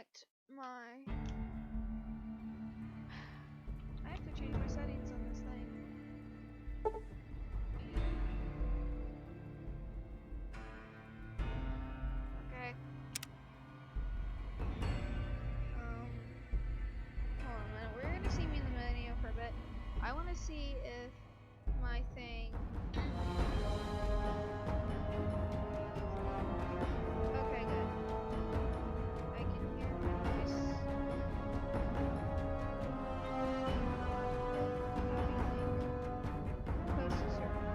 connect my... I have to change my settings on this thing. Okay. Hold on a minute. We're gonna see me in the menu for a bit. I want to see if my thing... Okay, good. I can hear my voice. Close to server.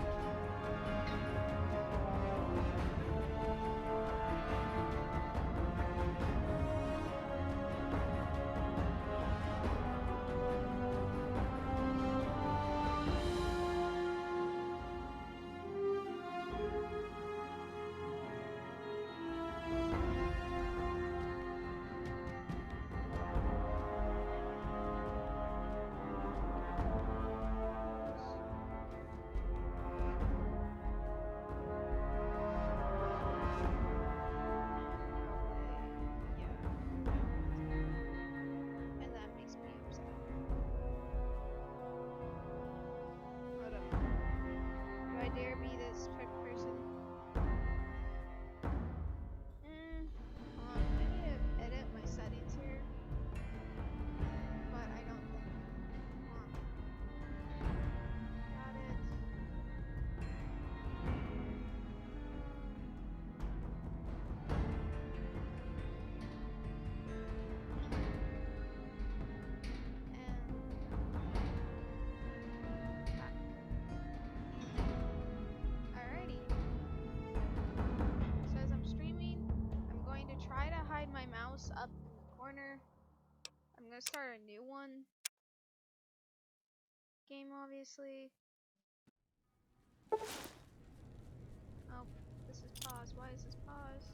And that makes me upset. Hold up. Do I dare be this type of person? Hold on. I need to edit my settings here. But I don't think. Hold on. Got it. Alrighty. So as I'm streaming, I'm going to try to hide my mouse up in the corner. I'm gonna start a new one. Game, obviously. Oh, this is pause. Why is this pause?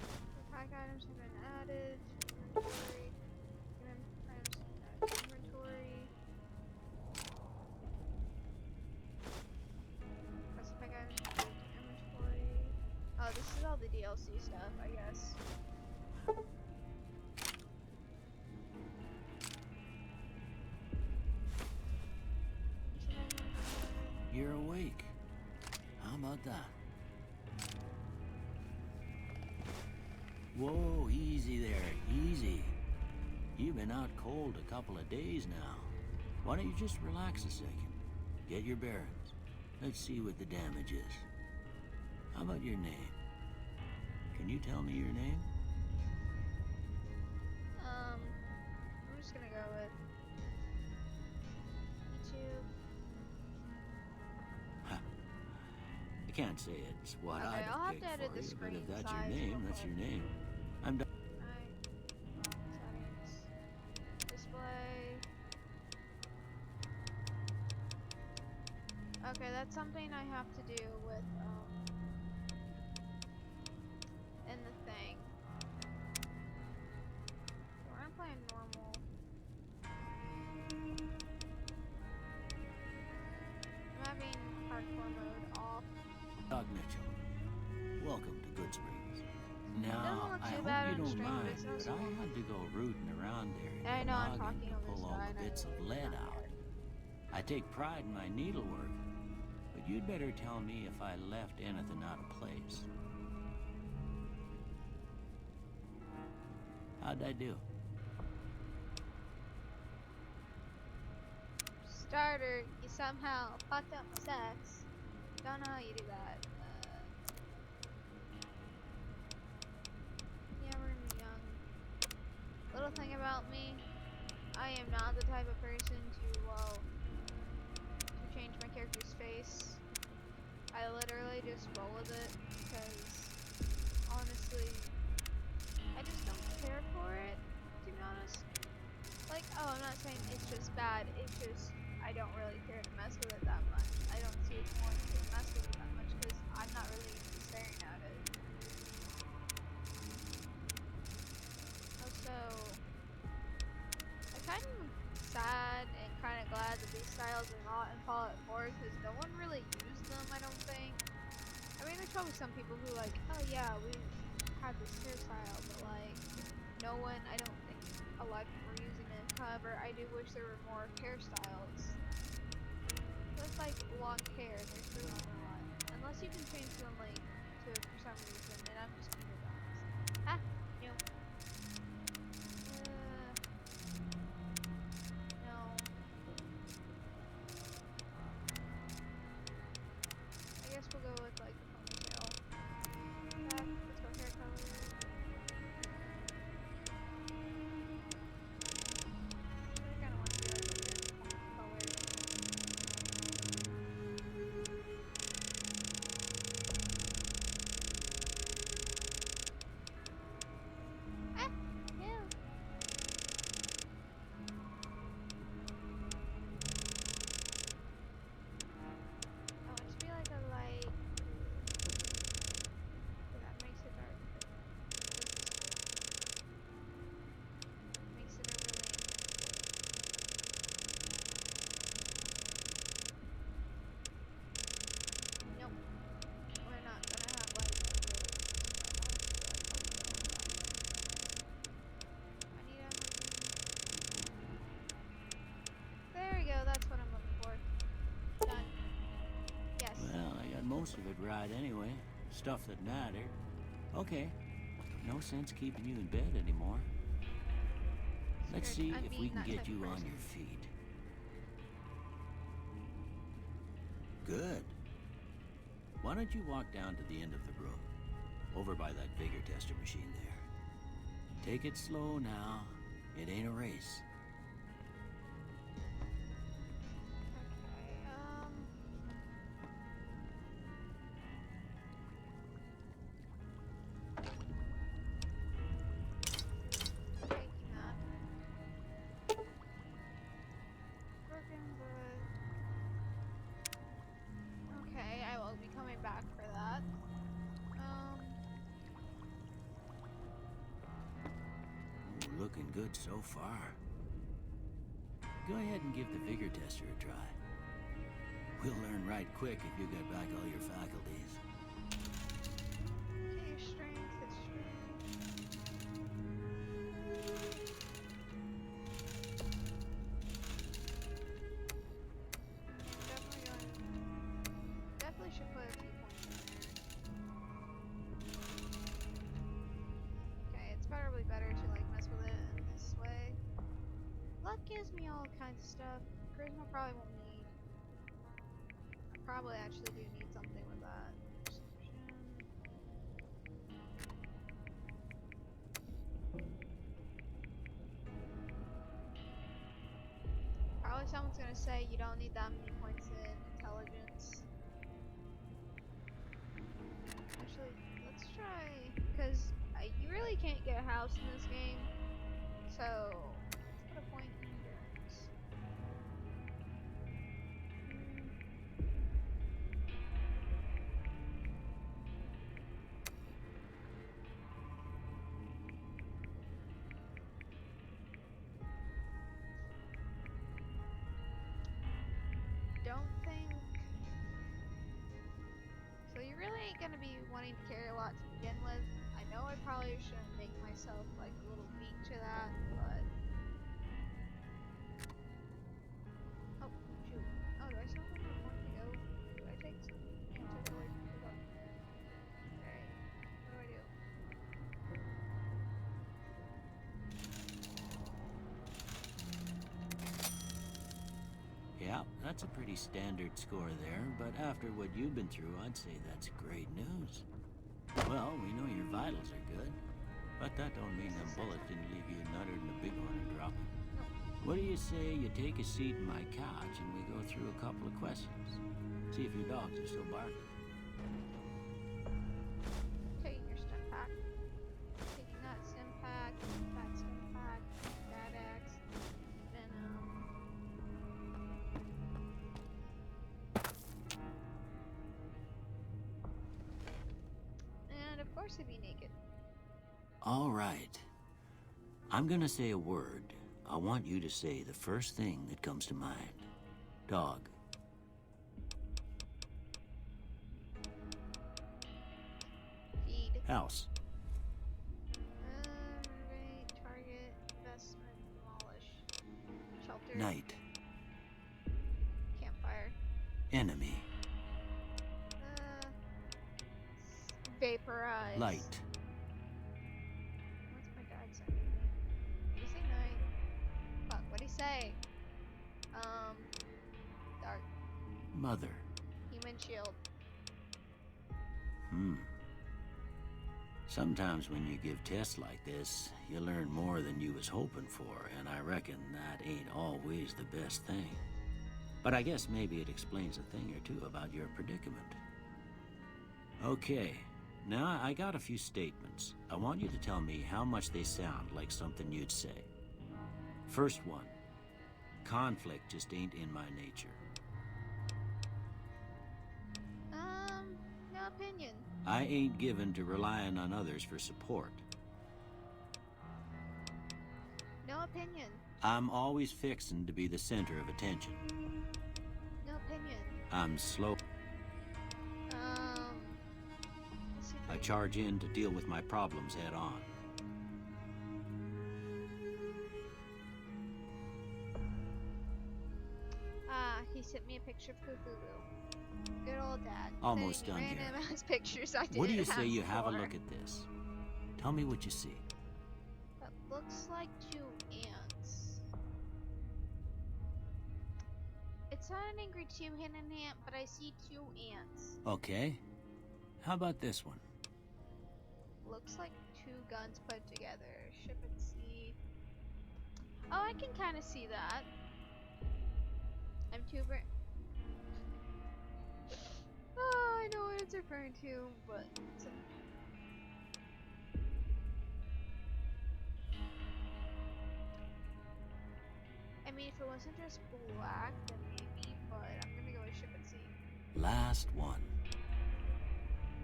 The pack items have been added. Inventory. Inventory. Pack items. Inventory. Oh, this is all the DLC stuff, I guess. You're awake. How about that? Whoa, easy there, easy. You've been out cold a couple of days now. Why don't you just relax a second? Get your bearings. Let's see what the damage is. How about your name? Can you tell me your name? I'm just gonna go with YouTube. I can't say it's what Okay, I'd I'll have picked to edit for the you, but screen if that's size your name, real that's quick. your name. I'm done. Settings. Display. Okay, that's something I have to do with, in the thing. We're gonna play normal. I'm having hardcore mode off. Doug Mitchell. Welcome to Good Springs. Doesn't Now, look I too hope bad you on don't stream, but mind, it's not but so I had to go rooting around there in I your know I'm noggin talking to over pull this all guy, the and I bits of really lead don't out. care. I take pride in my needlework, but you'd better tell me if I left anything out of place. How'd I do? Starter, you somehow fucked up sex. Don't know how you do that. Yeah, we're gonna be young. Little thing about me, I am not the type of person to, well, to change my character's face. I literally just roll with it, because, honestly, I just don't care for it, to be honest. Like, oh, I'm not saying it's just bad, it's just, I don't really care to mess with it that much. I don't see the point to mess with it that much, because I'm not really even staring at it. Also, I'm kind of sad and kind of glad that these styles are not in Fallout 4, because no one really used them, I don't think. I mean, there's probably some people who like, oh yeah, had this hairstyle, but like no one, I don't think a lot of people are using it. However, I do wish there were more hairstyles with like long hair. There's really not a lot, unless you can change them like to it for some reason. And I'm just being honest. Ah, no. No. I guess we'll go with like the ponytail. Let's go hair color. I kind of want to do like a weird color. Ah, no. I want it to be like a light. That makes it dark. Makes it a really. Nope. We're not gonna have like a really. I need a. There we go. That's what I'm looking for. Done. Yes. Well, I got most of it right anyway. Stuff that mattered. Okay. No sense keeping you in bed anymore. Let's see I'm if we being can that get type of you on person. your feet. Good. Why don't you walk down to the end of the room? Over by that vigor tester machine there. Take it slow now. It ain't a race. Taking that. Broken wood. Okay, I will be coming back for that. Ooh, looking good so far. Go ahead and give the vigor tester a try. We'll learn right quick if you get back all your faculties. Okay, strength, history. Definitely should put a few points in there. Okay, it's probably better to like mess with it in this way. Luck gives me all kinds of stuff. Charisma probably won't need. I probably actually do need something with that. Perception. Probably someone's gonna say you don't need that many points in intelligence. Actually, let's try, because you really can't get a house in this game. So, let's put a point in endurance. Don't think. So you really ain't gonna be wanting to carry a lot to begin with. I know I probably shouldn't make myself like a little weak to that, but. Oh, shoot. Oh, do I still have another point to go? Do I take some? Yeah, I took it away from the book. Okay. What do I do? Yeah, that's a pretty standard score there, but after what you've been through, I'd say that's great news. Well, we know your vitals are good, but that don't mean them bullets didn't leave you nuttered and a big one and dropping. What do you say you take a seat in my couch and we go through a couple of questions? See if your dogs are still barking. Taking your stim pack. Taking that stim pack, that stim pack, that axe, venom. And of course, it'd be naked. All right. I'm gonna say a word. I want you to say the first thing that comes to mind. Dog. Feed. House. Center. Night. Campfire. Enemy. Vaporize. Light. What's my dad saying? Did he say night? Fuck, what'd he say? Dark. Mother. Human shield. Sometimes when you give tests like this, you learn more than you was hoping for, and I reckon that ain't always the best thing. But I guess maybe it explains a thing or two about your predicament. Okay, now I got a few statements. I want you to tell me how much they sound like something you'd say. First one, conflict just ain't in my nature. No opinion. I ain't given to relying on others for support. No opinion. I'm always fixin' to be the center of attention. No opinion. I'm slow. Let's see if I charge in to deal with my problems head on. he sent me a picture of Cthulhu. Good old dad. Almost Sending me done here. random ass pictures I didn't What do you have say you have a before. look at this? Tell me what you see. That looks like 2 ants. It's not an angry two-handed ant, but I see 2 ants. Okay. How about this one? Looks like 2 guns put together. Ship and see. Oh, I can kind of see that. I'm too bright. Oh, I know what it's referring to, but it's I mean, if it wasn't just black, then maybe, but I'm gonna go with ship and see. Last one.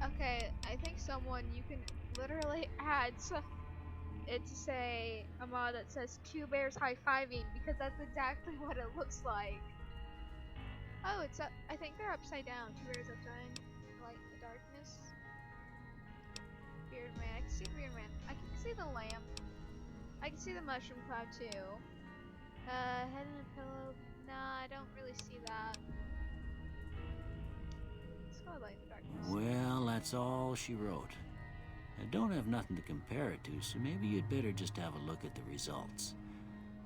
Okay, I think you can literally add it to say a mod that says 2 bears high-fiving, because that's exactly what it looks like. Oh, it's up. I think they're upside down. 2 bears upside. Light in the darkness. Beard man. I can see the beard man. I can see the lamp. I can see the mushroom cloud too. Head and a pillow. Nah, I don't really see that. Let's go with light in the darkness. Well, that's all she wrote. I don't have nothing to compare it to, so maybe you'd better just have a look at the results.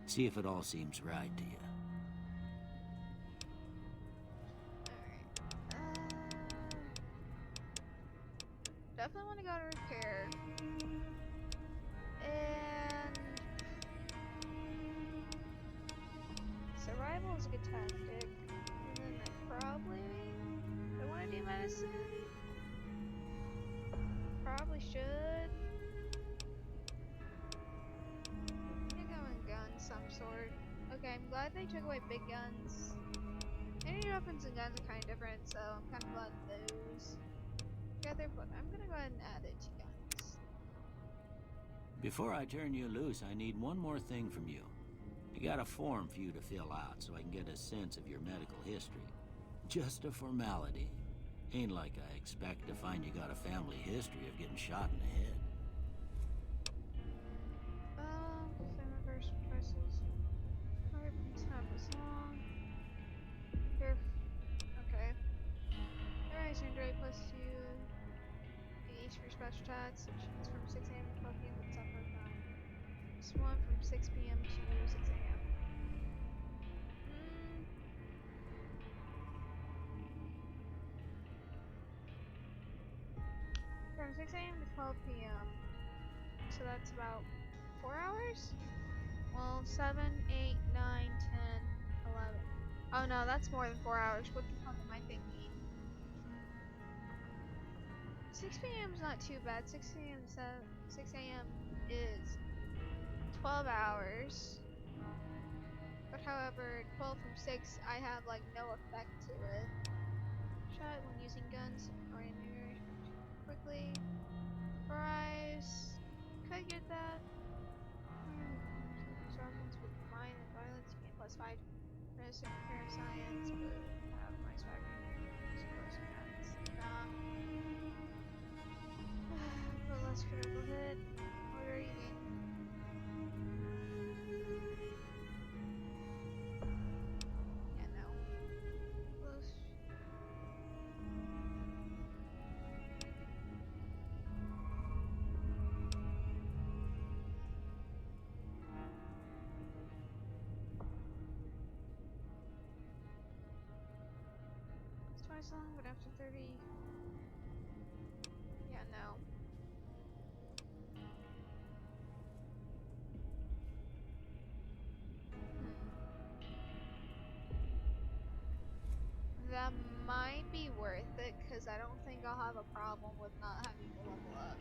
See if it all seems right to you. Definitely want to go to repair. And survival is a good tactic. And then I want to do medicine. Probably should. I'm gonna go in guns some sort. Okay, I'm glad they took away big guns. Energy weapons and guns are kind of different, so I'm kind of glad those together, but I'm gonna go ahead and add it to guns. Before I turn you loose, I need one more thing from you. I got a form for you to fill out so I can get a sense of your medical history. Just a formality. Ain't like I expect to find you got a family history of getting shot in the head. Family first choices. Alright, it's not this long. Here. Okay. Alright, Android +2. Each for special tasks, which is from 6 a.m. to 12 p.m. with supper from this one from 6 p.m. to 6 a.m. From 6 a.m. to 12 p.m. So that's about 4 hours? Well, 7, 8, 9, 10, 11. Oh no, that's more than 4 hours. What the fuck am I thinking? 6 p.m. is not too bad. 6 a.m. is 12 hours. But however, 12 from 6, I have like no effect to it. Shot when using guns or ammunition quickly. Rise. Could I get that? Sergeants with mind and violence, you get +5. Medicine, repair, science, but have my swag in here. Nah. But less critical hit. What are you eating? twice long, but after 30... Yeah, no. That might be worth it, because I don't think I'll have a problem with not having to level up.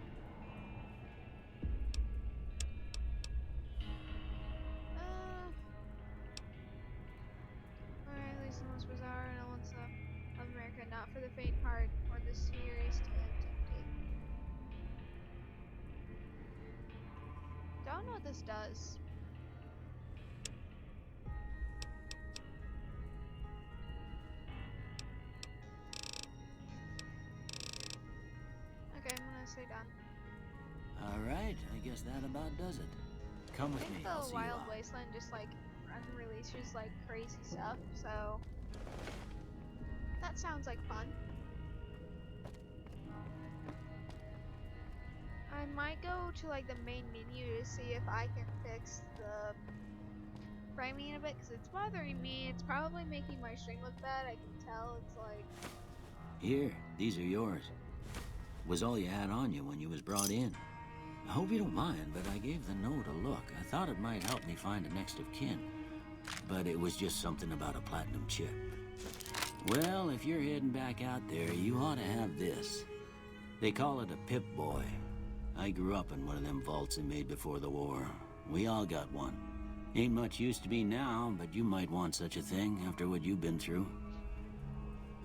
Alright, at least the most bizarre elements of America, not for the faint heart or the seriously tempted. Don't know what this does. Okay, I'm gonna say done. Alright, I guess that about does it. Come I with think me, I'll the see you Wild out. Wasteland just like releases like crazy stuff, so that sounds like fun. I might go to like the main menu to see if I can fix the framing a bit, because it's bothering me. It's probably making my stream look bad. I can tell. It's like, Here, these are yours. Was all you had on you when you was brought in. I hope you don't mind, but I gave the note a look. I thought it might help me find a next of kin. But it was just something about a platinum chip. Well, if you're heading back out there, you ought to have this. They call it a Pip-Boy. I grew up in one of them vaults they made before the war. We all got one. Ain't much use to be now, but you might want such a thing after what you've been through.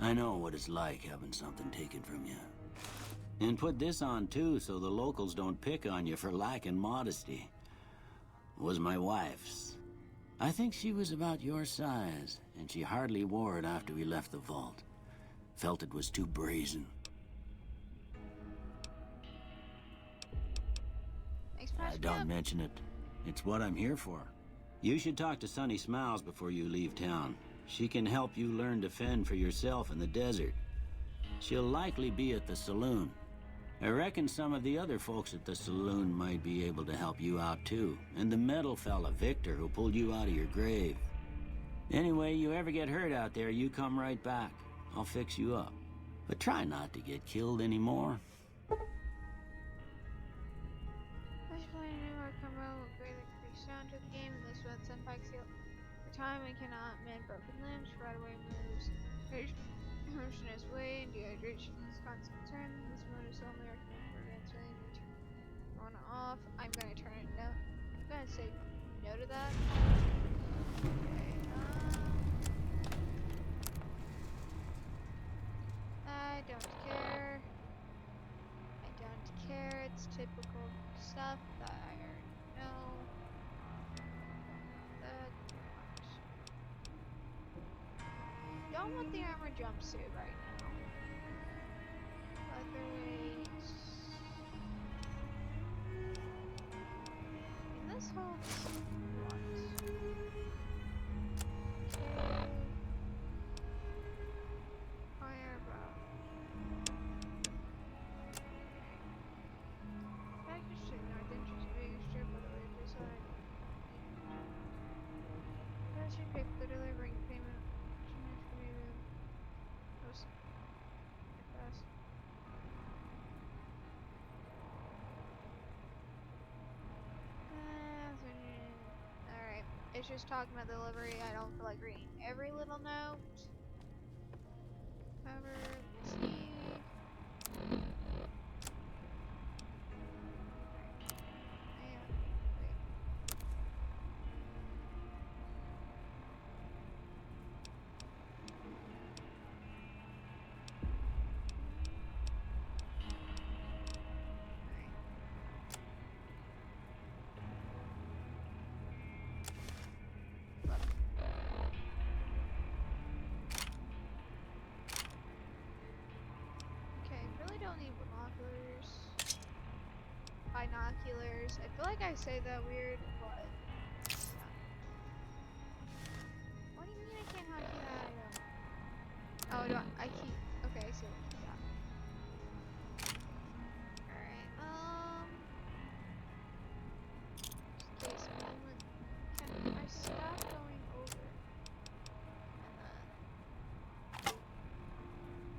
I know what it's like having something taken from you. And put this on too, so the locals don't pick on you for lacking modesty. Was my wife's. I think she was about your size, and she hardly wore it after we left the vault. Felt it was too brazen. Don't mention it. It's what I'm here for. You should talk to Sunny Smiles before you leave town. She can help you learn to fend for yourself in the desert. She'll likely be at the saloon. I reckon some of the other folks at the saloon might be able to help you out too. And the metal fella, Victor, who pulled you out of your grave. Anyway, you ever get hurt out there, you come right back. I'll fix you up. But try not to get killed anymore. Sound to the game, and this one Senpai Seal. For time and cannot mend broken limbs, right away moves. Motion is way, and dehydration is constant concern. This mode is only recommended for advanced range. On off. I'm gonna turn it no. I'm gonna say no to that. Okay, I don't care. I don't care. It's typical stuff that I already know. Don't want the armor jumpsuit right now. Leatherweight. And this holds what? Okay. Fire bow. Package to North Entrance, biggest strip of the way to side. That's your pick, the delivering payment. Alright, it's just talking about delivery. I don't feel like reading every little note. However, let's see. Don't need binoculars. I feel like I say that weird, but yeah. What do you mean I can't hockey that item? Oh, do I keep? Okay, I see what you got. Alright, just in case moment. Can I stop going over? And then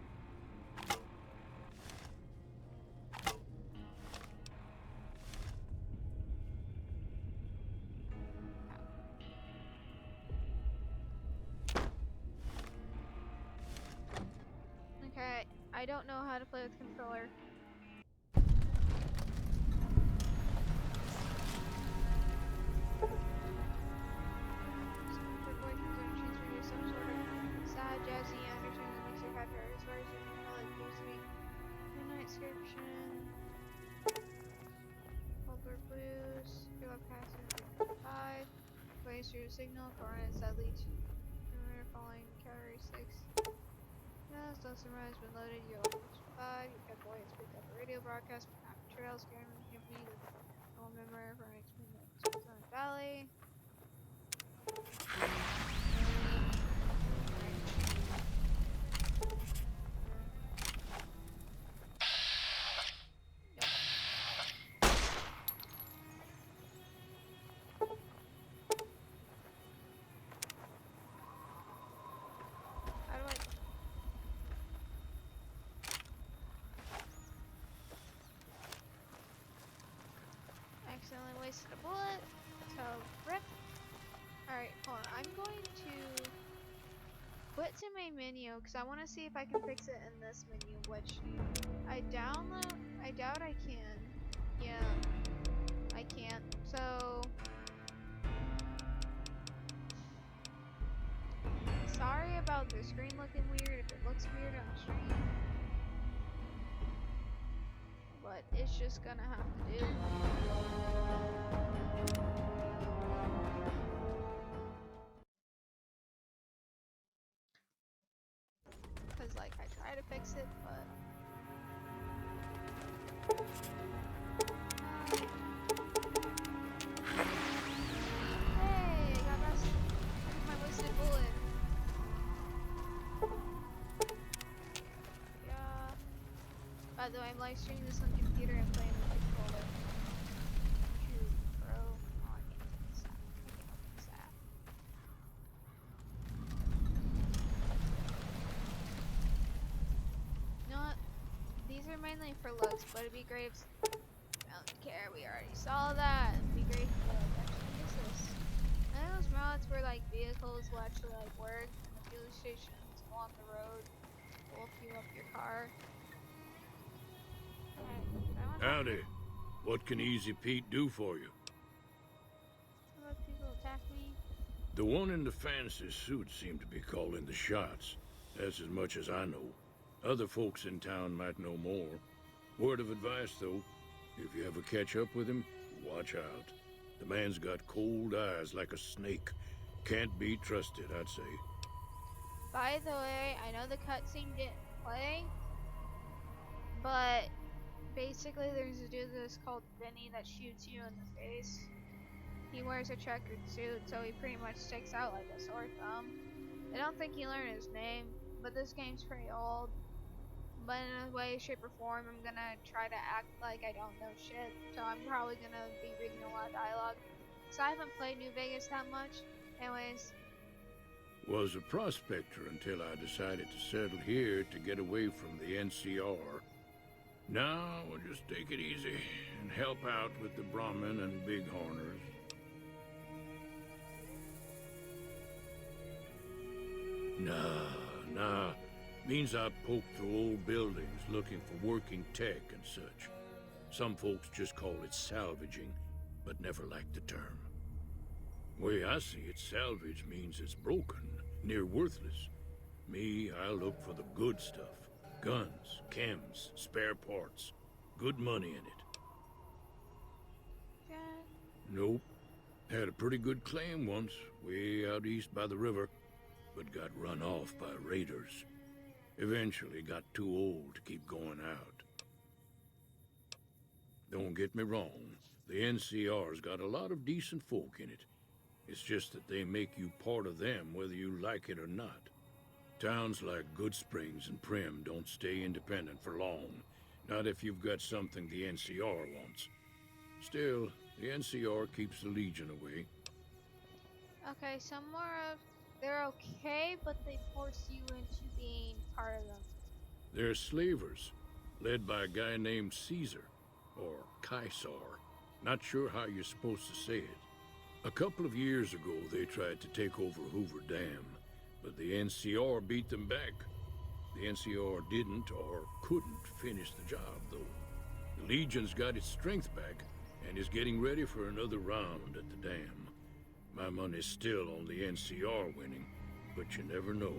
I don't know how to play with controller. Your boyfriend's gonna transfer you some sort of sad, jazzy, undertone that makes your head hurt. As far as you know, like used to be Midnight Inscription, Holbrook Blues, your love passing tide, ways through signal, coordinates that lead to perimeter following category 6. Yes, those sunrise been loaded, you'll 5, your pet boy has picked up a radio broadcast from Happy Trails, scaring him me with no memory for an Midnight Valley. How do I accidentally wasted a bullet? So rip. Alright, hold on. I'm going to quit to my menu because I want to see if I can fix it in this menu, which I doubt I can. Yeah, I can't. So sorry about the screen looking weird if it looks weird on stream. But it's just gonna have to do. Cause like I try to fix it, but hey, I got my wasted bullet. Yeah. By the way, I'm live streaming this on the computer and playing with the controller. Shoot, bro. Oh, I can't fix that. You know what? These are mainly for looks, but it'd be great if I don't care, we already saw that. It'd be great if actually use this. And those mods where like vehicles will actually like work and the fuel stations along the road will fuel up your car. Howdy. What can Easy Pete do for you? Let people attack me. The one in the fancy suit seemed to be calling the shots. That's as much as I know. Other folks in town might know more. Word of advice, though, if you ever catch up with him, watch out. The man's got cold eyes like a snake. Can't be trusted, I'd say. By the way, I know the cutscene didn't play, but basically there's a dude that's called Vinny that shoots you in the face. He wears a checkered suit, so he pretty much sticks out like a sore thumb. I don't think he learned his name, but this game's pretty old. But in a way, shape, or form, I'm gonna try to act like I don't know shit. So I'm probably gonna be reading a lot of dialogue. So I haven't played New Vegas that much. Anyways. Was a prospector until I decided to settle here to get away from the NCR. Now, we'll just take it easy and help out with the Brahmin and Bighorners. Nah. Means I poke through old buildings looking for working tech and such. Some folks just call it salvaging, but never liked the term. Way I see it, salvage means it's broken, near worthless. Me, I look for the good stuff. Guns, chems, spare parts. Good money in it. Yeah. Nope. Had a pretty good claim once, way out east by the river, but got run off by raiders. Eventually got too old to keep going out. Don't get me wrong, the NCR's got a lot of decent folk in it. It's just that they make you part of them whether you like it or not. Towns like Goodsprings and Primm don't stay independent for long, not if you've got something the NCR wants. Still, the NCR keeps the Legion away. Okay, some more of they're okay, but they force you into being part of them. They're slavers, led by a guy named Caesar, or Caesar. Not sure how you're supposed to say it. A couple of years ago, they tried to take over Hoover Dam, but the NCR beat them back. The NCR didn't or couldn't finish the job, though. The Legion's got its strength back and is getting ready for another round at the dam. My money's still on the NCR winning, but you never know.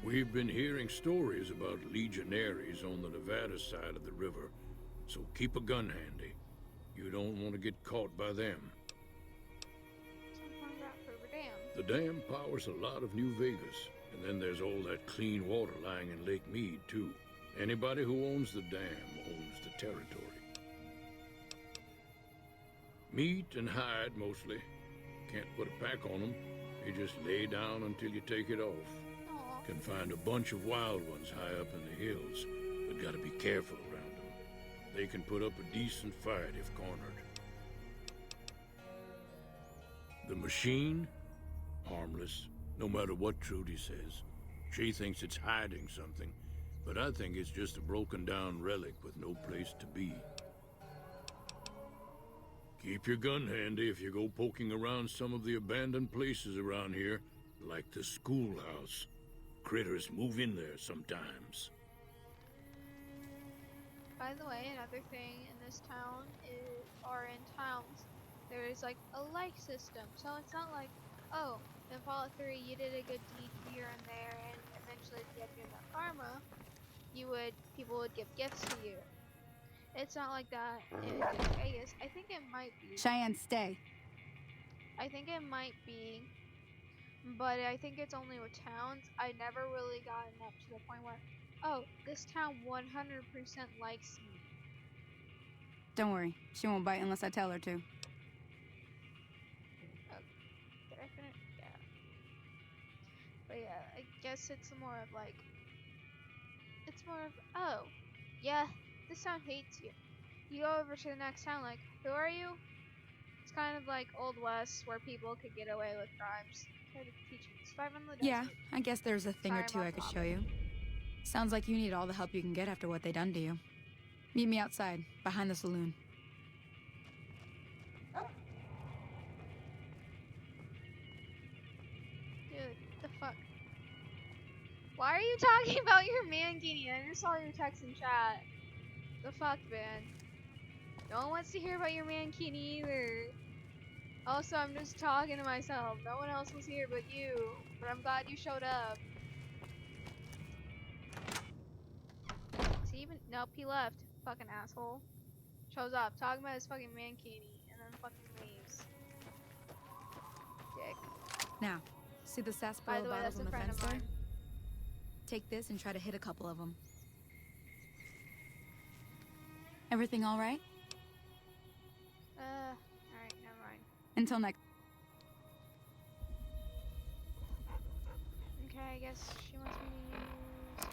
We've been hearing stories about legionaries on the Nevada side of the river, so keep a gun handy. You don't want to get caught by them. Something about River Dam. The dam powers a lot of New Vegas, and then there's all that clean water lying in Lake Mead, too. Anybody who owns the dam owns the territory. Meat and hide, mostly. Can't put a pack on them. You just lay down until you take it off. Aw. Can find a bunch of wild ones high up in the hills, but gotta be careful around them. They can put up a decent fight if cornered. The machine? Harmless, no matter what Trudy says. She thinks it's hiding something, but I think it's just a broken down relic with no place to be. Keep your gun handy if you go poking around some of the abandoned places around here, like the schoolhouse. Critters move in there sometimes. By the way, another thing in this town is, or in towns, there is like a like system. So it's not like, oh, in Fallout 3 you did a good deed here and there, and eventually to get enough karma, people would give gifts to you. It's not like that in Vegas. I think it might be. Cheyenne, stay. I think it might be, but I think it's only with towns. I never really gotten up to the point where, oh, this town 100% likes me. Don't worry. She won't bite unless I tell her to. Did I finish? Yeah. But yeah, I guess it's more of like, oh, yeah, this town hates you. You go over to the next town like, who are you? It's kind of like Old West where people could get away with crimes. Try to teach you to survive on the desert. Yeah, I guess there's a thing or Sorry two I about could that. show you. Sounds like you need all the help you can get after what they done to you. Meet me outside, behind the saloon. Dude, the fuck? Why are you talking about your mankini? I just saw your text in chat. The fuck, man? No one wants to hear about your mankini either. Also, I'm just talking to myself. No one else was here but you. But I'm glad you showed up. Is he even? Nope, he left. Fucking asshole. Shows up, talking about his fucking mankini, and then fucking leaves. Dick. Now, see the By sarsaparilla the way, bottles that's on a the friend fence of there? mine. Take this and try to hit a couple of them. Everything all right? Alright, never mind. Until next. Okay, I guess she wants me to use weapons.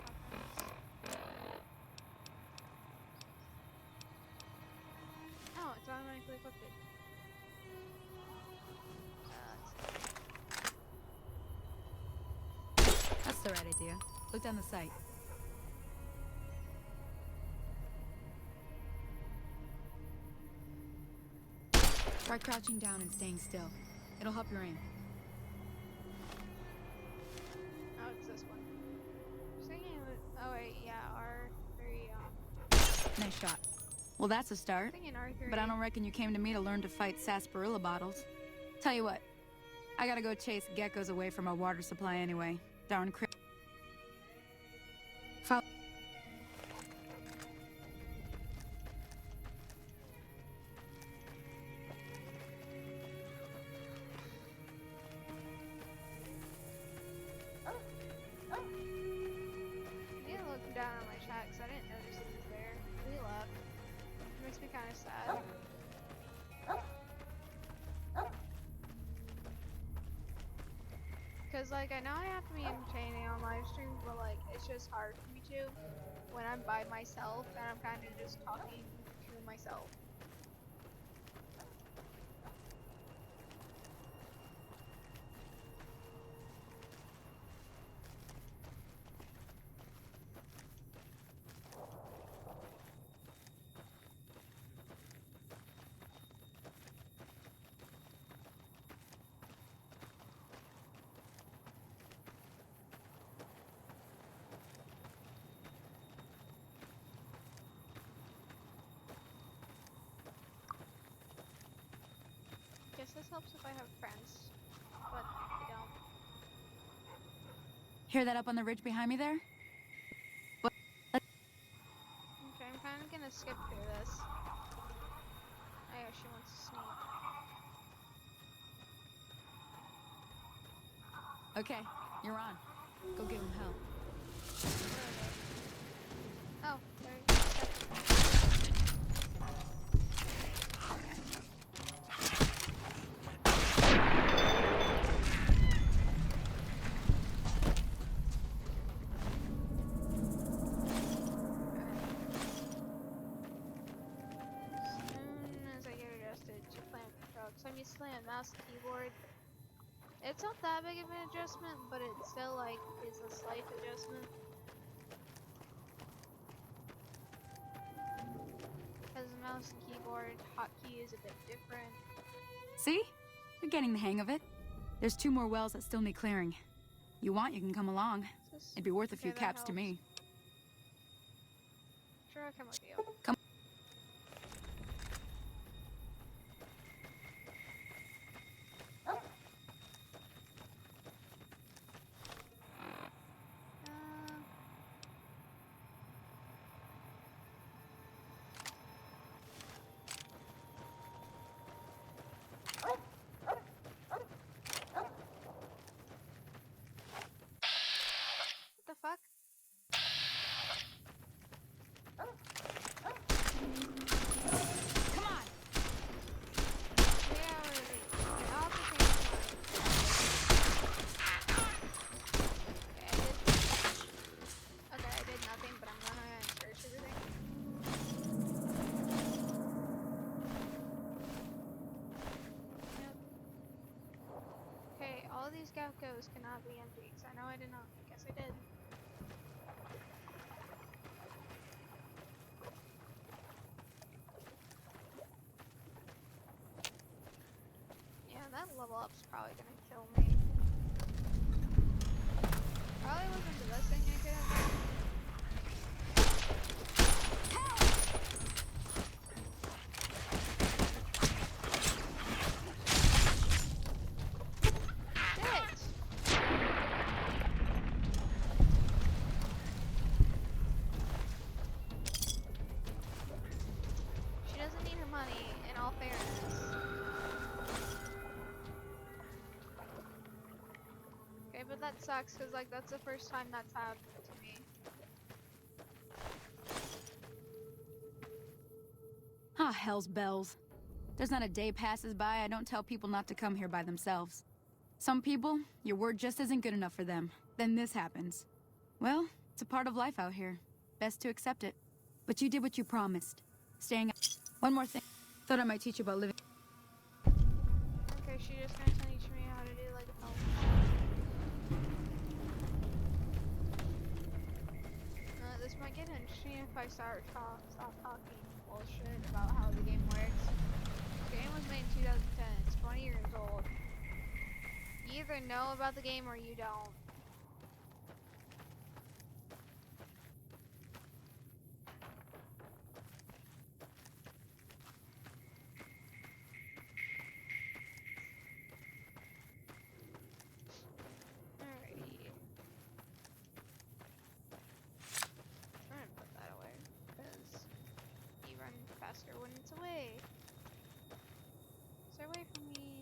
Oh, it's automatically equipped. That's the right idea. Look down the sight. Try crouching down and staying still. It'll help your aim. Oh, it's this one. I was thinking it was, oh wait, yeah, R3, Nice shot. Well, that's a start. thinking R3. But I don't reckon you came to me to learn to fight sarsaparilla bottles. Tell you what, I gotta go chase geckos away from our water supply anyway. Darn cri- Follow- I need to look down on my chat because I didn't notice it was there. We left. It makes me kind of sad. Because, like, I know I have to be entertaining on live streams, but, like, it's just hard for me to when I'm by myself and I'm kind of just talking to myself. guess this helps if I have friends, but I don't. Hear that up on the ridge behind me there? Okay, I'm kind of gonna skip through this. Oh yeah, she wants to sneak. Okay, you're on. Go give him hell. Oh, there you go. As soon as I get adjusted to playing controls, I'm used to playing mouse and keyboard. It's not that big of an adjustment, but it still like is a slight adjustment. Because the mouse and keyboard hotkey is a bit different. See? You're getting the hang of it. There's 2 more wells that still need clearing. You want, you can come along. It'd be worth a few that caps to helps. me. Sure, I'll come with you. Come. What the fuck? Come on! Yeah, I'll have to change okay, I did nothing, but I'm gonna search everything. Yep. Okay, all these geckos cannot be empty, because I know I did not. I guess I did. Yeah, that level up's probably gonna kill me. Probably wasn't the best thing I could have done. Shit! She doesn't need her money, in all fairness. Okay, but that sucks, because, like, that's the first time that's happened to me. Ah, hell's bells. There's not a day passes by I don't tell people not to come here by themselves. Some people, your word just isn't good enough for them. Then this happens. Well, it's a part of life out here. Best to accept it. But you did what you promised. Staying out. One more thing. Thought I might teach you about living. Okay, she just gonna teach me how to do, like, a this might get interesting if I stop talking bullshit about how the game works. The game was made in 2010. It's 20 years old. You either know about the game or you don't. Alrighty. Trying to put that away because you run faster when it's away. Stay away from me.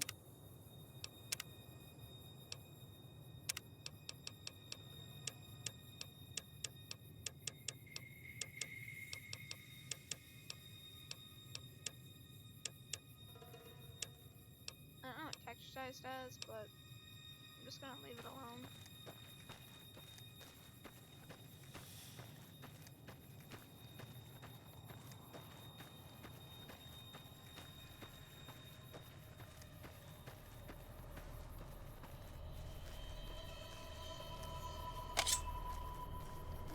I don't know what texture size does, but I'm just gonna leave it alone.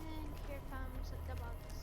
And here comes the bugs.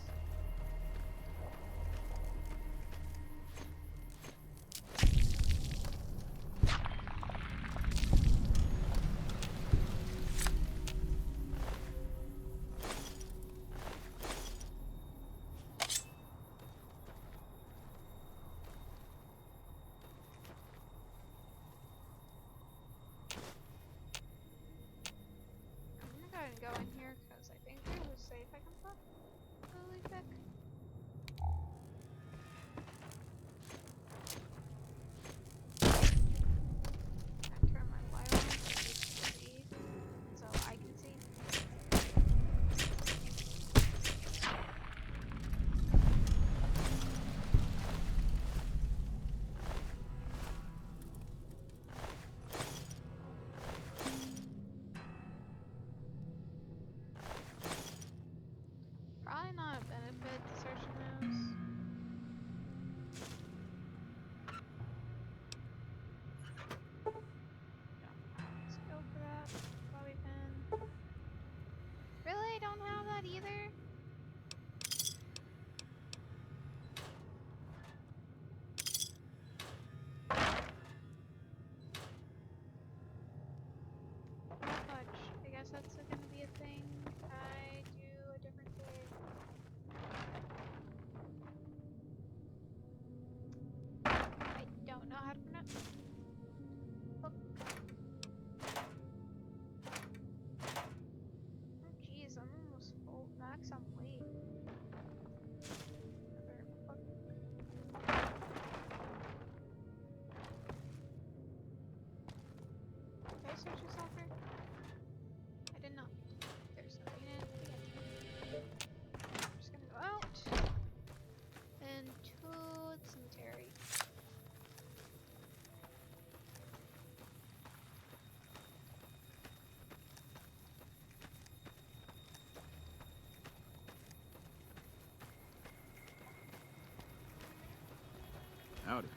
Howdy.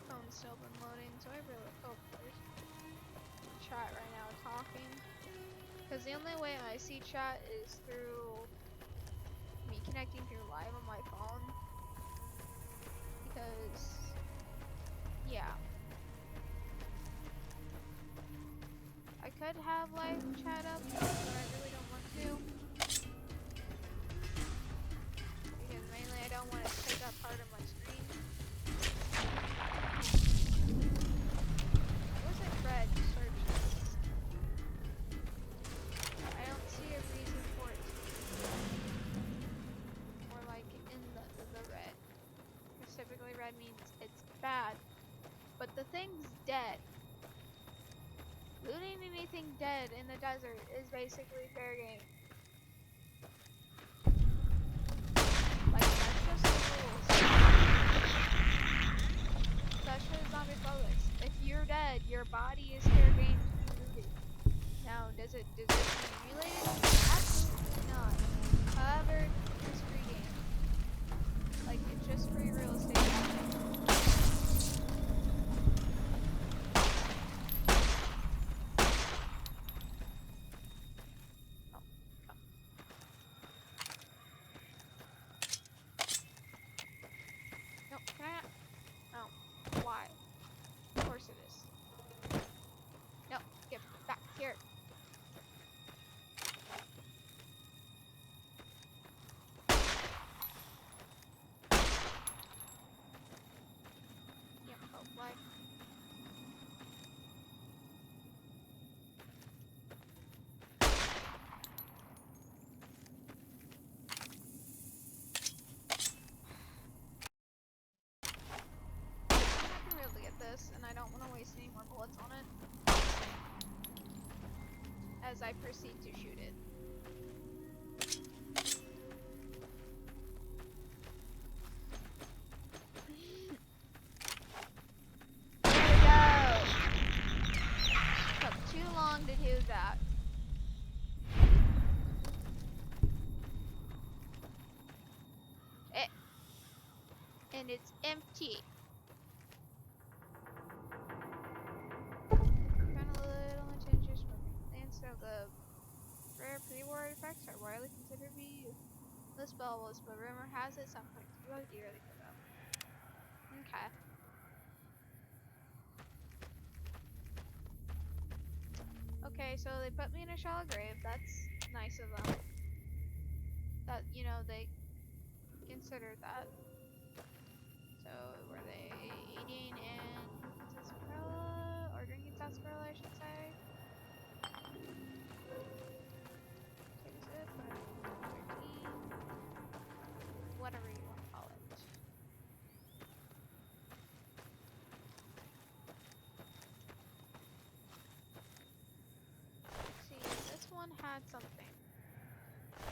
Phone's still been loading, so I really hope there's chat right now talking. Because the only way I see chat is through me connecting through live on my phone. Because, yeah. I could have live chat up, but I really don't want to. Because mainly I don't want it to take up part of my screen. Was it red? Search this. I don't see a reason for it to be more like in the red. Because typically red means it's bad. But the thing's dead. Looting anything dead in the desert is basically fair game. Like, that's just the rules. Especially zombie focus. If you're dead, your body is fair game to be looted. Now, does it accumulate it? Absolutely not. However, it's free game. Like, it's just free real estate. And I don't want to waste any more bullets on it as I proceed to shoot it. There we go! Took too long to do that. And it's empty. The rare pre-war effects are widely considered to be useless spells, but rumor has it some points do have dearly for them. Okay. Okay, so they put me in a shallow grave. That's nice of them. That, you know, they considered that. So, were they eating in sarsaparilla? Or drinking sarsaparilla, I should say. Whatever you want to call it. Let's see, this one had something.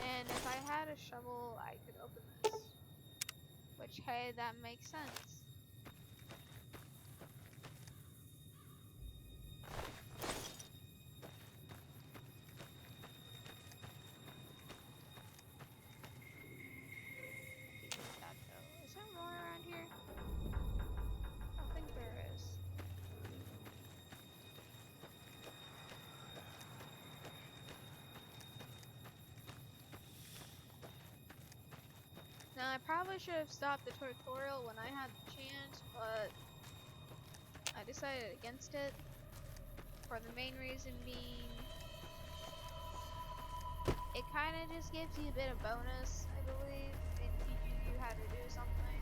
And if I had a shovel, I could open this. Which, hey, that makes sense. Now, I probably should have stopped the tutorial when I had the chance, but I decided against it for the main reason being it kind of just gives you a bit of bonus, I believe, and teaches you how to do something.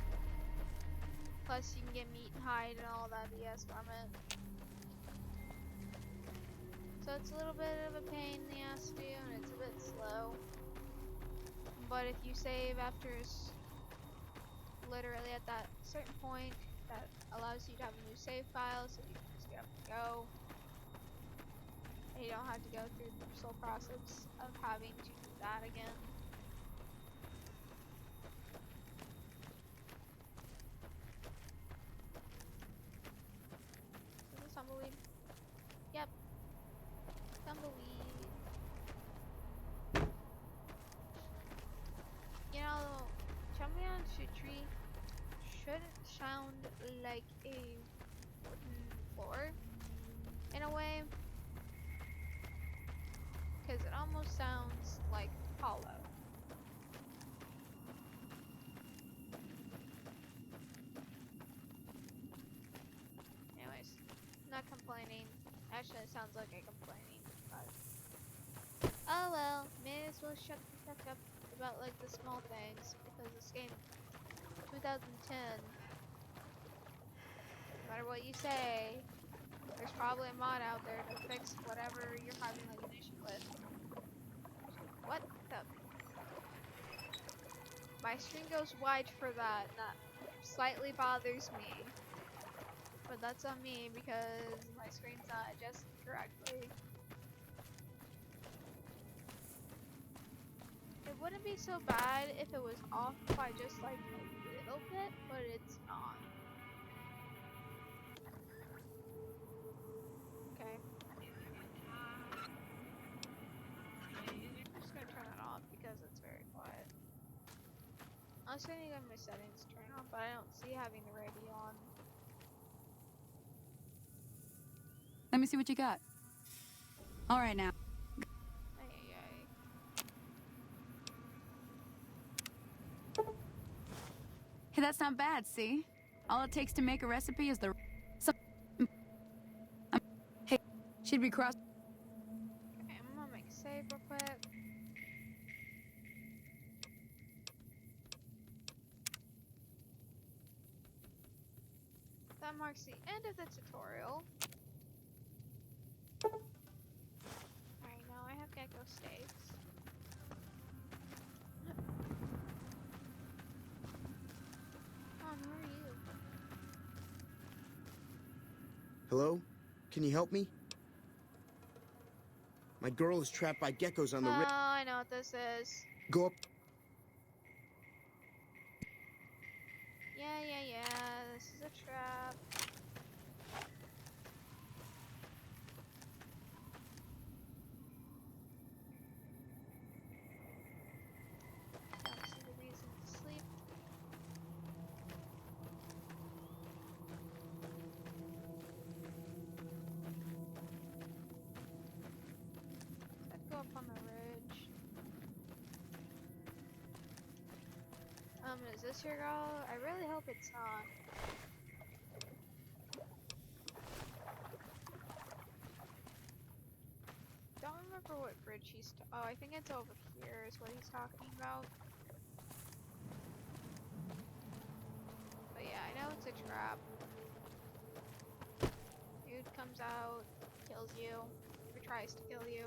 Plus, you can get meat and hide and all that BS from it. So it's a little bit of a pain in the ass to do, and it's a bit slow. But if you save after literally at that certain point, that allows you to have a new save file, so you can just get up and go. And you don't have to go through the slow process of having to do that again. Is this tumbleweed? Yep. Tumbleweed. You know, jumping onto a tree shouldn't sound like a wooden floor in a way, because it almost sounds like hollow. Anyways, not complaining. Actually, it sounds like I'm complaining, but oh well, may as well shut the fuck up about like the small things, because this game 2010, no matter what you say, there's probably a mod out there to fix whatever you're having like an issue with. What the? My screen goes wide for that, and that slightly bothers me. But that's on me because my screen's not adjusted correctly. It wouldn't be so bad if it was off by just like a little bit, but it's not. Okay. I'm just gonna turn it off because it's very quiet. I was gonna go to my settings, turn it on, but I don't see having the radio on. Let me see what you got. All right now. Ay, ay, ay. Hey, that's not bad, see? All it takes to make a recipe is the... Hey, should we cross... Okay, I'm gonna make a save real quick. That marks the end of the tutorial. Alright, now I have gecko steaks. Come on, who are you? Hello? Can you help me? My girl is trapped by geckos on the Oh, ri- I know what this is. Go up. Yeah. This is a trap. Don't see the reason to sleep. Let's go up on the ridge. Is this your girl? I really hope it's not. Don't remember what bridge he's oh, I think it's over here is what he's talking about. But yeah, I know it's a trap. Dude comes out, kills you, or tries to kill you.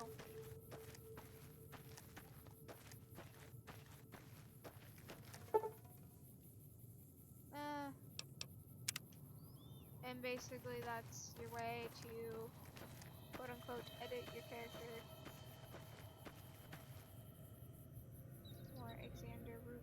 And basically that's your way to quote unquote edit your character. More Xander route.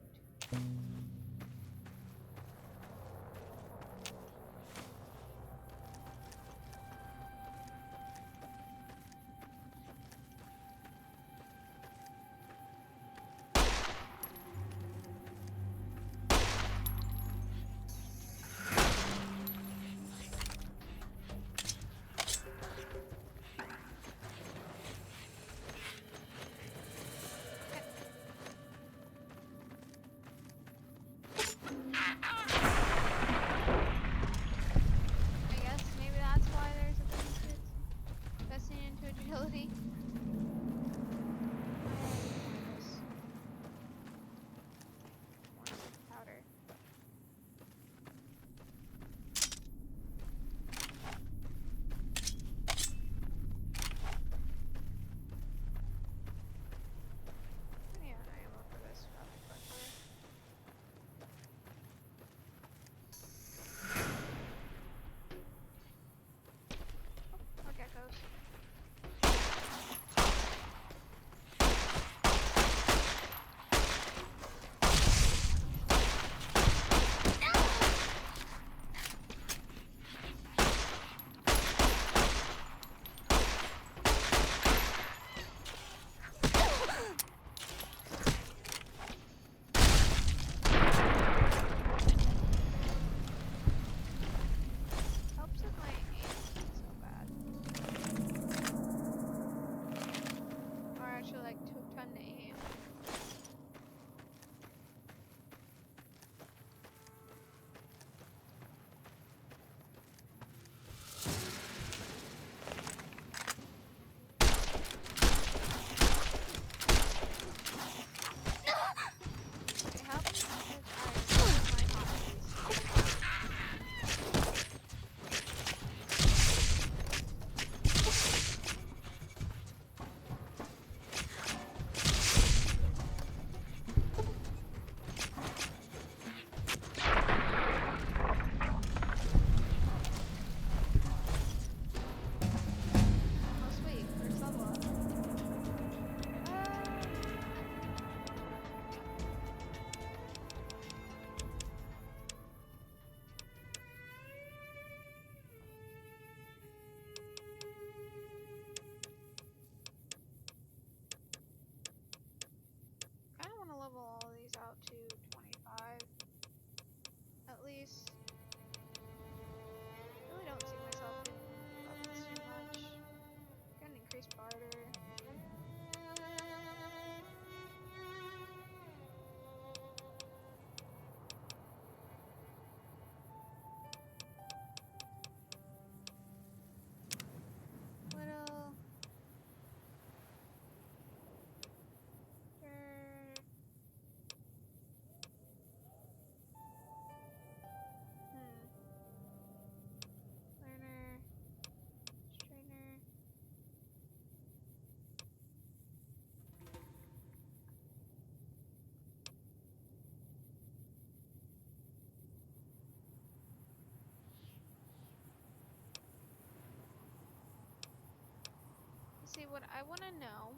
See, what I want to know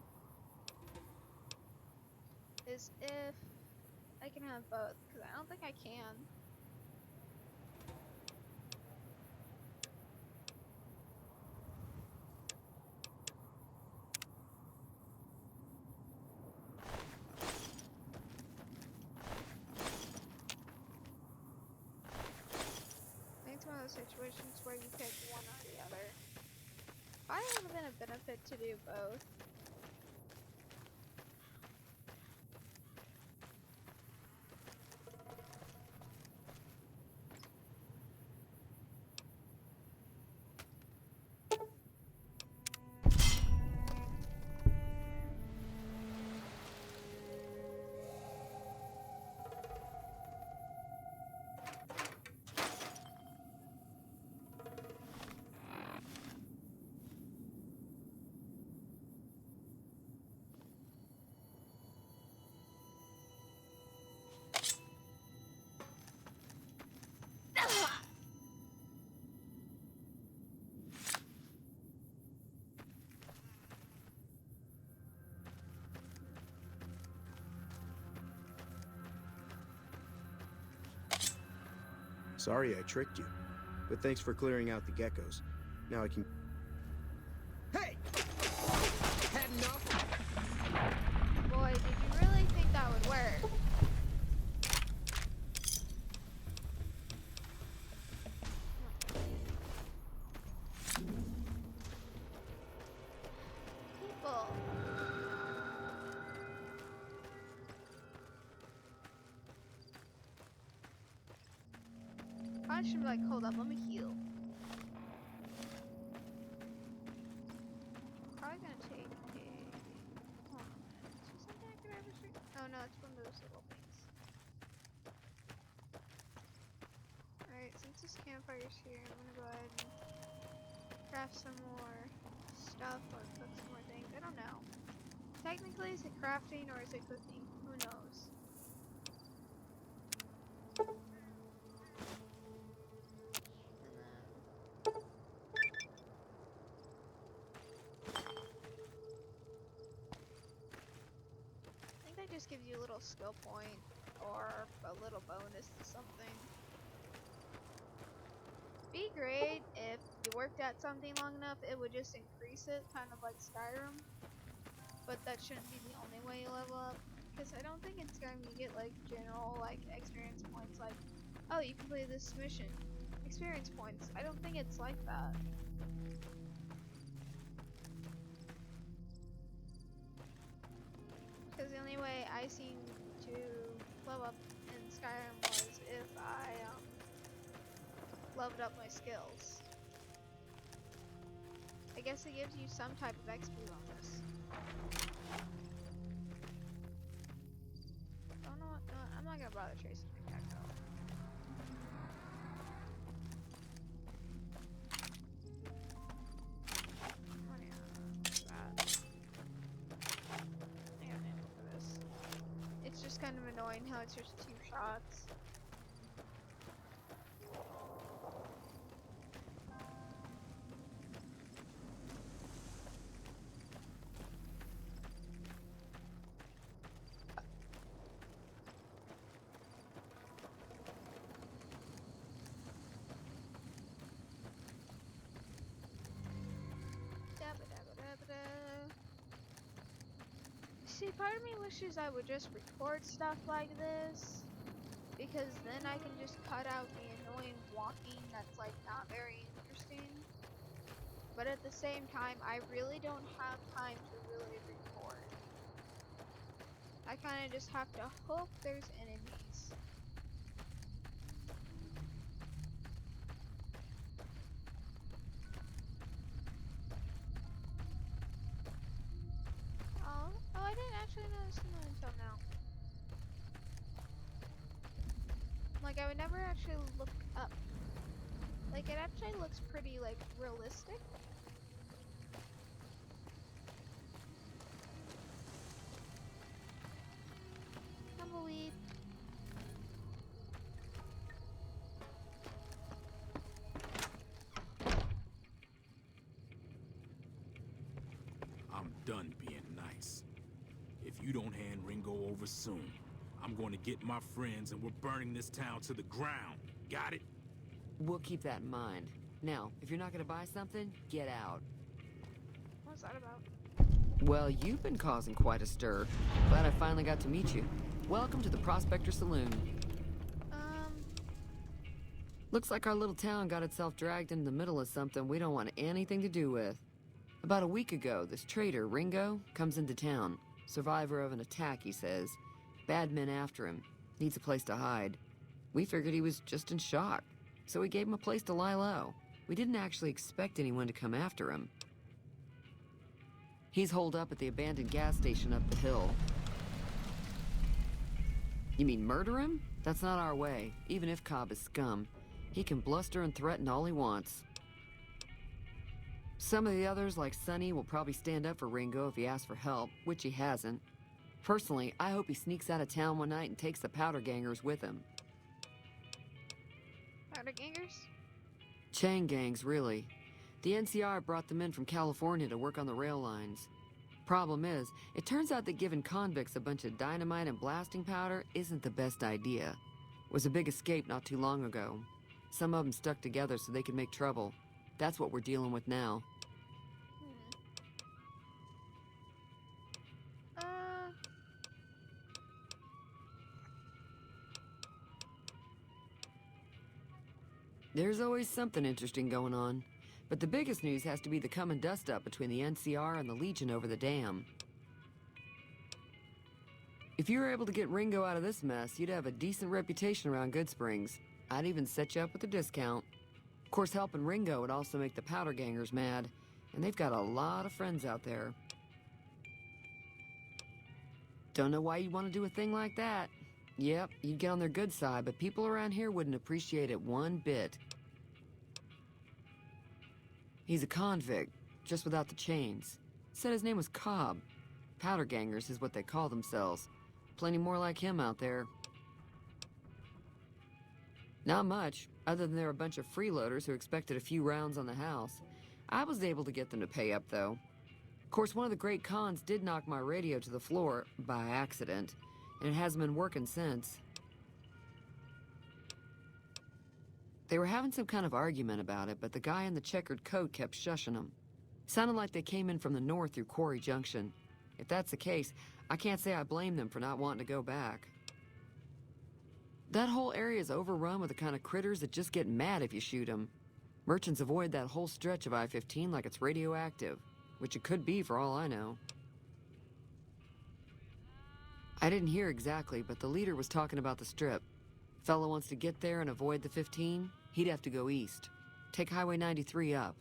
is if I can have both, because I don't think I can. I think it's one of those situations where you pick one or the other. Probably would have been a benefit to do both. Sorry I tricked you, but thanks for clearing out the geckos. Now I can... Hey! Had enough? Boy, did you really think that would work? People. I should be like, hold up, let me heal. Probably gonna take a... Hold on. Is there something I could ever shoot? Oh no, it's one of those little things. Alright, since this campfire's here, I'm gonna go ahead and craft some more stuff or cook some more things. I don't know. Technically, is it crafting or is it cooking? Who knows? I think that just gives you a little skill point or a little bonus to something. Be great if you worked at something long enough, it would just increase it, kind of like Skyrim. But that shouldn't be the only way you level up, because I don't think in Skyrim you get like general like experience points like, oh, you completed this mission, experience points. I don't think it's like that. Because the only way I seen to level up in Skyrim was if I leveled up my skills. I guess it gives you some type of XP bonus. Don't know what, no, I'm not gonna bother chasing the gecko. What is that? I got an ammo for this. It's just kind of annoying how it's just 2 shots. See, part of me wishes I would just record stuff like this, because then I can just cut out the annoying walking that's like not very interesting. But at the same time, I really don't have time to really record. I kind of just have to hope there's enemies. Oh, I didn't actually notice them until now. Like, I would never actually look up. Like, it actually looks pretty, like, realistic. Tumbleweed. I'm done being nice. If you don't hand Ringo over soon, I'm going to get my friends and we're burning this town to the ground. Got it? We'll keep that in mind. Now, if you're not gonna buy something, get out. What's that about? Well, you've been causing quite a stir. Glad I finally got to meet you. Welcome to the Prospector Saloon. Looks like our little town got itself dragged into the middle of something we don't want anything to do with. About a week ago, this traitor, Ringo, comes into town. Survivor of an attack, he says. Bad men after him. Needs a place to hide. We figured he was just in shock, so we gave him a place to lie low. We didn't actually expect anyone to come after him. He's holed up at the abandoned gas station up the hill. You mean murder him? That's not our way, even if Cobb is scum. He can bluster and threaten all he wants. Some of the others, like Sonny, will probably stand up for Ringo if he asks for help, which he hasn't. Personally, I hope he sneaks out of town one night and takes the powder gangers with him. Powder gangers? Chain gangs, really. The NCR brought them in from California to work on the rail lines. Problem is, it turns out that giving convicts a bunch of dynamite and blasting powder isn't the best idea. It was a big escape not too long ago. Some of them stuck together so they could make trouble. That's what we're dealing with now. There's always something interesting going on. But the biggest news has to be the come and dust up between the NCR and the Legion over the dam. If you were able to get Ringo out of this mess, you'd have a decent reputation around Goodsprings. I'd even set you up with a discount. Of course, helping Ringo would also make the powder gangers mad, and they've got a lot of friends out there. Don't know why you'd want to do a thing like that. Yep, you'd get on their good side, but people around here wouldn't appreciate it one bit. He's a convict, just without the chains. Said his name was Cobb. Powder gangers is what they call themselves. Plenty more like him out there. Not much, other than they're a bunch of freeloaders who expected a few rounds on the house. I was able to get them to pay up, though. Of course, one of the great cons did knock my radio to the floor, by accident, and it hasn't been working since. They were having some kind of argument about it, but the guy in the checkered coat kept shushing them. Sounded like they came in from the north through Quarry Junction. If that's the case, I can't say I blame them for not wanting to go back. That whole area is overrun with the kind of critters that just get mad if you shoot them. Merchants avoid that whole stretch of I-15 like it's radioactive, which it could be for all I know. I didn't hear exactly, but the leader was talking about the strip. Fellow wants to get there and avoid the 15, he'd have to go east. Take Highway 93 up.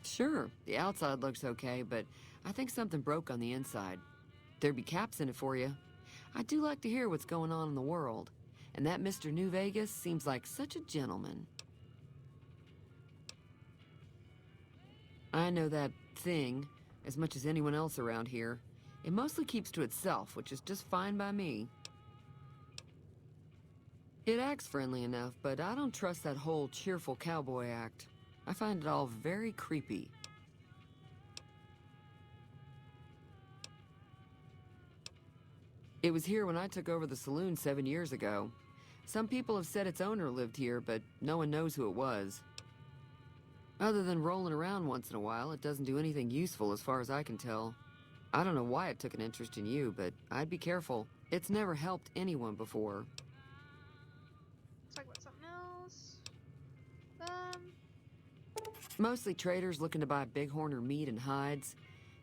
Sure, the outside looks okay, but I think something broke on the inside. There'd be caps in it for you. I do like to hear what's going on in the world. And that Mr. New Vegas seems like such a gentleman. I know that thing as much as anyone else around here. It mostly keeps to itself, which is just fine by me. It acts friendly enough, but I don't trust that whole cheerful cowboy act. I find it all very creepy. It was here when I took over the saloon 7 years ago. Some people have said its owner lived here, but no one knows who it was. Other than rolling around once in a while, it doesn't do anything useful as far as I can tell. I don't know why it took an interest in you, but I'd be careful. It's never helped anyone before. Let's talk about something else. Mostly traders looking to buy bighorn or meat and hides.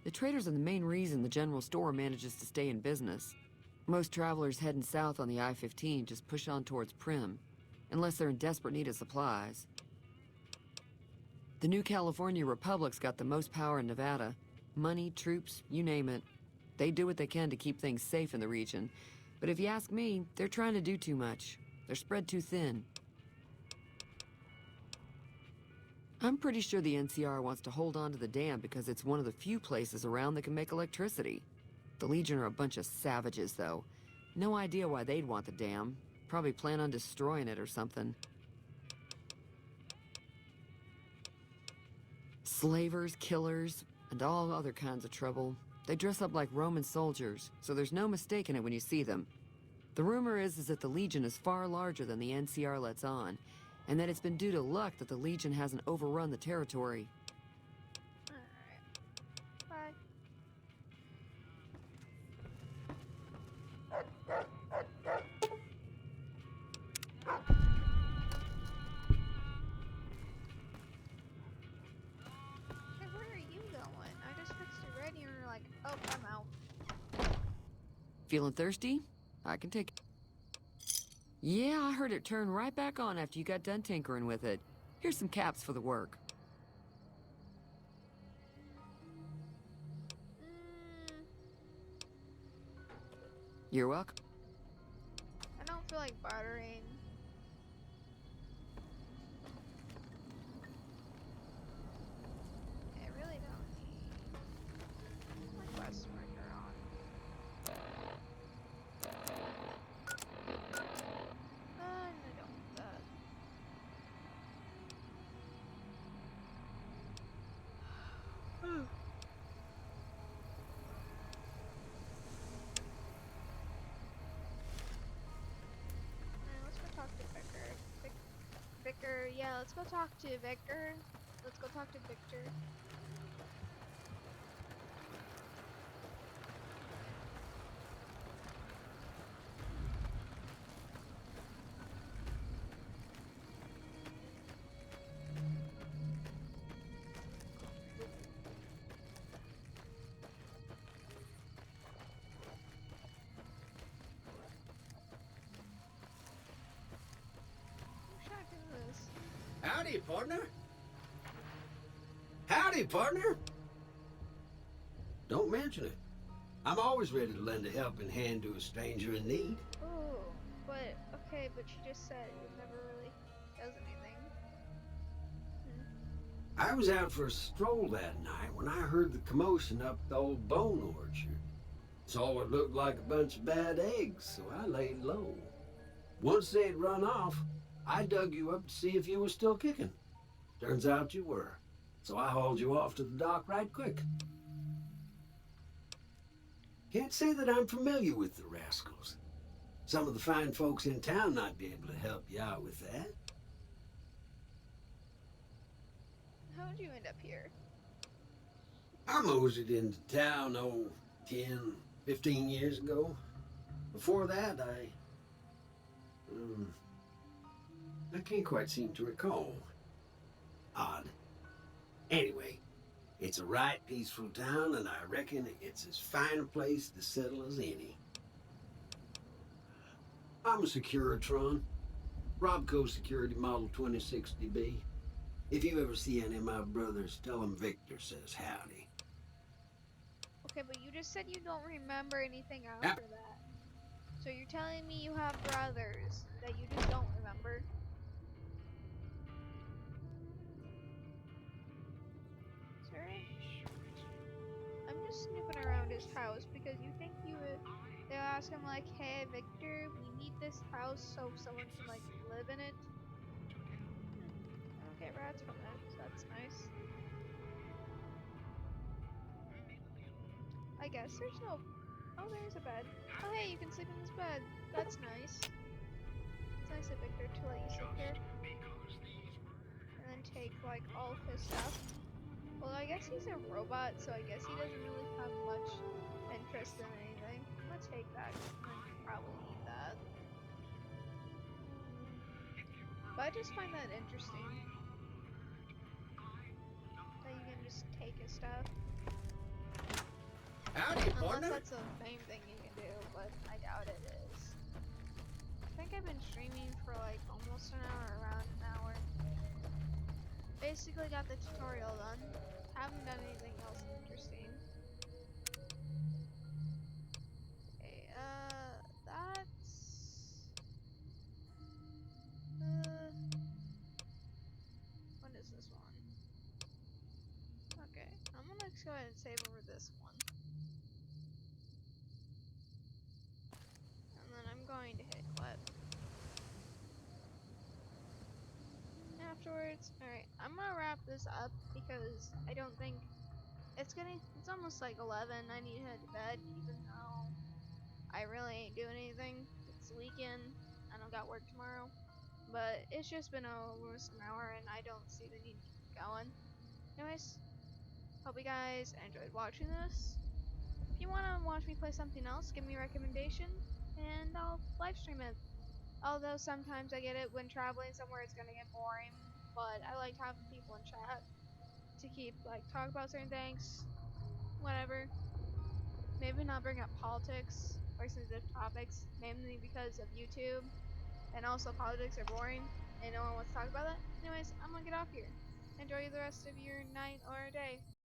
The traders are the main reason the general store manages to stay in business. Most travelers heading south on the I-15 just push on towards Primm, unless they're in desperate need of supplies. The new California Republic's got the most power in Nevada. Money, troops, you name it. They do what they can to keep things safe in the region. But if you ask me, they're trying to do too much. They're spread too thin. I'm pretty sure the NCR wants to hold on to the dam because it's one of the few places around that can make electricity. The Legion are a bunch of savages, though. No idea why they'd want the dam. Probably plan on destroying it or something. Slavers, killers, and all other kinds of trouble. They dress up like Roman soldiers, so there's no mistaking it when you see them. The rumor is that the Legion is far larger than the NCR lets on, and that it's been due to luck that the Legion hasn't overrun the territory. Alright. Bye. Hey, where are you going? I just fixed it ready and you're like, oh, I'm out. Feeling thirsty? I can take it. Yeah, I heard it turn right back on after you got done tinkering with it. Here's some caps for the work. You're welcome. I don't feel like bartering. I really don't need my quest marker on. I don't want that. Alright, let's go talk to Vicar. Vicar, yeah, let's go talk to Vicar. Let's go talk to Victor. Who should I do this? Howdy, partner. Howdy, partner. Don't mention it. I'm always ready to lend a helping hand to a stranger in need. Oh, but okay, but you just said it never really does anything. I was out for a stroll that night when I heard the commotion up the old bone orchard. Saw what looked like a bunch of bad eggs, so I laid low. Once they'd run off, I dug you up to see if you were still kicking. Turns out you were, so I hauled you off to the dock right quick. Can't say that I'm familiar with the rascals. Some of the fine folks in town might be able to help you out with that. How did you end up here? I moseyed into town, 10, 15 years ago. Before that, I can't quite seem to recall. Odd. Anyway, it's a right peaceful town, and I reckon it's as fine a place to settle as any. I'm a Securitron. Robco Security Model 2060B. If you ever see any of my brothers, tell them Victor says howdy. Okay, but you just said you don't remember anything after that. So you're telling me you have brothers that you just don't remember? Sir? I'm just snooping around his house because you think you would... They'll ask him like, hey Victor, we need this house so someone can like live in it. I don't get rats from it, so that's nice. I guess there's no... Oh, there's a bed. Oh hey, you can sleep in this bed. That's nice. It's nice of Victor to let you sleep here. And then take like all of his stuff. Well, I guess he's a robot, so I guess he doesn't really have much interest in anything. I'm gonna take that, and probably need that. But I just find that interesting. That you can just take his stuff. Howdy, Unless partner. that's the main thing you can do, but I doubt it is. I think I've been streaming for like almost an hour, around an hour. Basically got the tutorial done. Haven't done anything else interesting. Okay, that's... What is this one? Okay, I'm gonna go ahead and save over this one. going to hit clip. Afterwards, alright, I'm gonna wrap this up because I don't think it's almost like 11. I need to head to bed, even though I really ain't doing anything. It's the weekend. I don't got work tomorrow. But it's just been almost an hour and I don't see the need to keep going. Anyways, hope you guys enjoyed watching this. If you want to watch me play something else, give me a recommendation and I'll live stream it. Although sometimes I get it when traveling somewhere it's gonna get boring, but I like having people in chat to keep talk about certain things, whatever. Maybe not bring up politics or sensitive topics, mainly because of YouTube, and also politics are boring and no one wants to talk about that. Anyways, I'm gonna get off here. Enjoy the rest of your night or day.